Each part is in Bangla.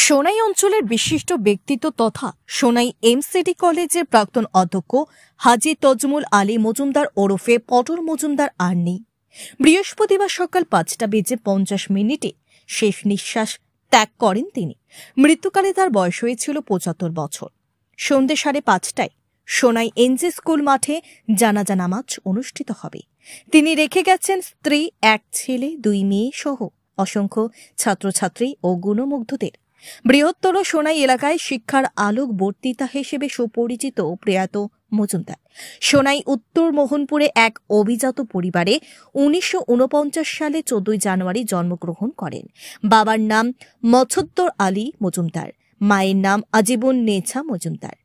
সোনাই অঞ্চলের বিশিষ্ট ব্যক্তিত্ব তথা সোনাই এমসিডি কলেজের প্রাক্তন অধ্যক্ষ হাজী তজমুল আলী মজুমদার ওরফে পটল মজুমদার আর নেই। বৃহস্পতিবার সকাল 5:50 শেষ নিঃশ্বাস ত্যাগ করেন তিনি। মৃত্যুকালে তার বয়স হয়েছিল 75 বছর। সন্ধ্যে 5:30টায় সোনাই এনজে স্কুল মাঠে জানাজা নামাজ অনুষ্ঠিত হবে। তিনি রেখে গেছেন স্ত্রী, এক ছেলে, 2 মেয়ে সহ অসংখ্য ছাত্রছাত্রী ও গুণমুগ্ধদের। বৃহত্তর সোনাই এলাকায় শিক্ষার আলোক বর্তিতা হিসেবে সুপরিচিত প্রয়াত মজুমদার সোনাই উত্তর মোহনপুরে এক অভিজাত পরিবারে 1949 সালে 14 জানুয়ারি জন্মগ্রহণ করেন। বাবার নাম মছদ্দর আলী মজুমদার, মায়ের নাম আজিবুন নেছা মজুমদার।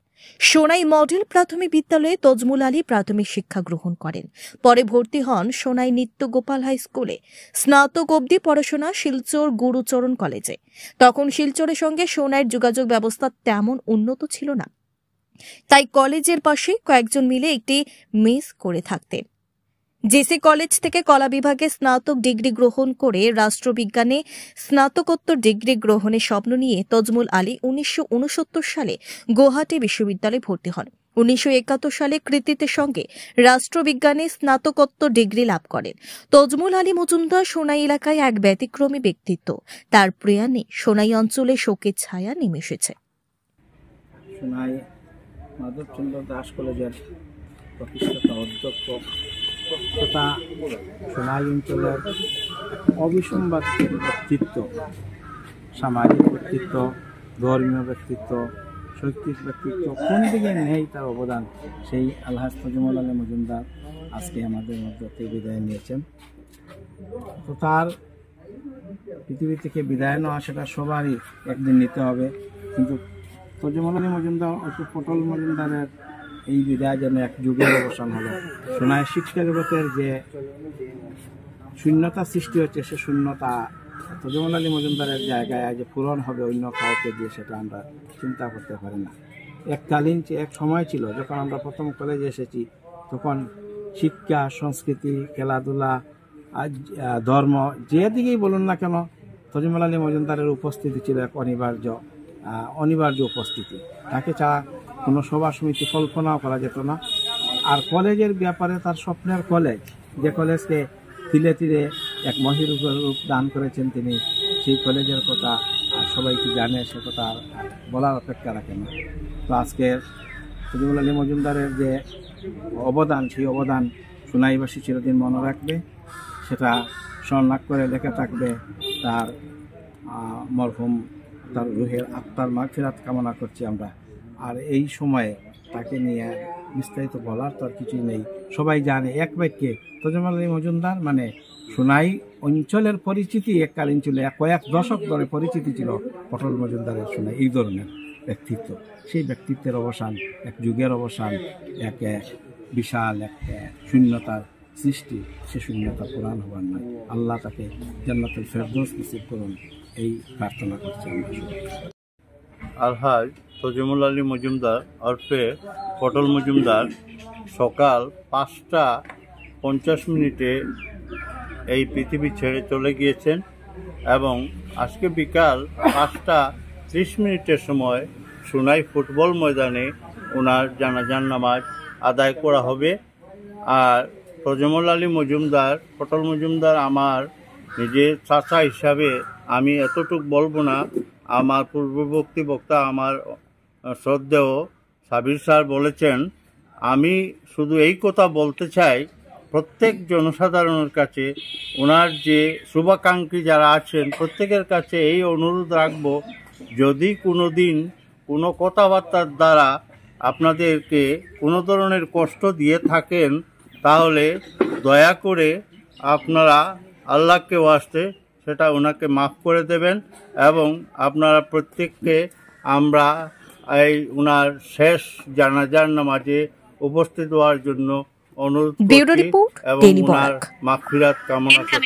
সোনাই মডেল প্রাথমিক বিদ্যালয়ে তজমুল আলী প্রাথমিক শিক্ষা গ্রহণ করেন। পরে ভর্তি হন সোনাই নিত্যগোপাল হাই স্কুলে। স্নাতক অবধি পড়াশোনা শিলচর গুরুচরণ কলেজে। তখন শিলচরের সঙ্গে সোনাইয়ের যোগাযোগ ব্যবস্থা তেমন উন্নত ছিল না, তাই কলেজের পাশে কয়েকজন মিলে একটি মেস করে থাকতেন। জেসি কলেজ থেকে কলা বিভাগে স্নাতক ডিগ্রি গ্রহণ করে রাষ্ট্রবিজ্ঞানে স্নাতকোত্তর ডিগ্রি গ্রহণের স্বপ্ন নিয়ে তজমুল আলী 1969 সালে গুয়াহাটি বিশ্ববিদ্যালয়ে ভর্তি হন। 1971 সালে কৃতিত্বের সঙ্গে রাষ্ট্রবিজ্ঞানে স্নাতকোত্তর ডিগ্রি লাভ করেন। তজমুল আলী মজুমদার সোনাই এলাকায় এক ব্যতিক্রমী ব্যক্তিত্ব। তার প্রয়াণে সোনাই অঞ্চলে শোকের ছায়া নেমে এসেছে। সোনাই মাধবচন্দ্র দাস কলেজের প্রতিষ্ঠাতা অধ্যক্ষ তথা সোনাই অঞ্চলের অবিসংবাদ ব্যক্তিত্ব, সামাজিক ব্যক্তিত্ব, ধর্মীয় ব্যক্তিত্ব, শৈক্ষিক ব্যক্তিত্ব, কোন দিকে নেই তার অবদান, সেই আলহাজ তজমুল আলী মজুমদার আজকে আমাদের মধ্যে বিদায় নিয়েছেন। তো তার পৃথিবী থেকে বিদায় নেওয়া সেটা সবারই একদিন নিতে হবে, কিন্তু তজমুল আলী মজুমদার অত পটল মজুমদারের এই বিদায় যেন এক যুগের অবসান হলো। সোনাই শিক্ষা জগতের যে শূন্যতা সৃষ্টি হচ্ছে, সে শূন্যতা তজমুল আলী মজুমদারের জায়গায় যে পূরণ হবে অন্য কাউকে দিয়ে, সেটা আমরা চিন্তা করতে পারি না। এককালীন এক সময় ছিল যখন আমরা প্রথম কলেজে এসেছি, তখন শিক্ষা, সংস্কৃতি, খেলাধুলা, ধর্ম, যেদিকেই বলুন না কেন, তজমুল আলী মজুমদারের উপস্থিতি ছিল এক অনিবার্য উপস্থিতি। তাকে ছাড়া কোনো সভা সমিতি কল্পনাও করা যেত না। আর কলেজের ব্যাপারে তার স্বপ্নের কলেজ, যে কলেজকে তিলে তিলে এক মহিরূপ দান করেছেন তিনি, সেই কলেজের কথা সবাই কি জানে, সে কথা বলার অপেক্ষা রাখে না। তো আজকের তজমুল আলী মজুমদারের যে অবদান, সেই অবদান সোনাইবাসী চিরদিন মনে রাখবে, সেটা স্মরণ করে লেখা থাকবে। তার মরহুম, তার রুহের আত্মার মাগফিরাত কামনা করছি আমরা। আর এই সময়ে তাকে নিয়ে বিস্তারিত বলার তো আর কিছুই নেই, সবাই জানে এক বাক্যে তজমুল আলী মজুমদার মানে সোনাই অঞ্চলের পরিচিতি এককালীন ছিল, কয়েক দশক ধরে পরিচিতি ছিল পটল মজুমদারের সোনাই এই ধরনের ব্যক্তিত্ব। সেই ব্যক্তিত্বের অবসান, এক যুগের অবসান, এক বিশাল এক শূন্যতার সৃষ্টি, সে শূন্যতা পূরণ হবার নয়। আল্লাহ তাকে জান্নাতুল ফেরদৌস নসিব করুন, এই প্রার্থনা করছি আমরা। আলহাজ তজমুল আলী মজুমদার ওরফে পটল মজুমদার সকাল 5:50 এই পৃথিবী ছেড়ে চলে গিয়েছেন এবং আজকে বিকাল 5:30 সময় সোনাই ফুটবল ময়দানে ওনার জানাজার নামাজ আদায় করা হবে। আর তজমুল আলী মজুমদার, পটল মজুমদার আমার নিজের চাচা হিসাবে আমি এতটুক বলবো না। আমার পূর্ববর্তী বক্তা আমার শ্রদ্ধেয় সাবির স্যার বলেছেন, আমি শুধু এই কথা বলতে চাই প্রত্যেক জনসাধারণের কাছে, ওনার যে শুভাকাঙ্ক্ষী যারা আছেন প্রত্যেকের কাছে এই অনুরোধ রাখবো, যদি কোনো দিন কোনো কথাবার্তার দ্বারা আপনাদেরকে কোনো ধরনের কষ্ট দিয়ে থাকেন, তাহলে দয়া করে আপনারা আল্লাহকে ওয়াস্তে সেটা ওনাকে মাফ করে দেবেন এবং আপনারা প্রত্যেককে আমরা এই ওনার শেষ জানাজার নামাজে উপস্থিত হওয়ার জন্য অনুরোধ করছি এবং ওনার মাগফিরাত কামনা করছি।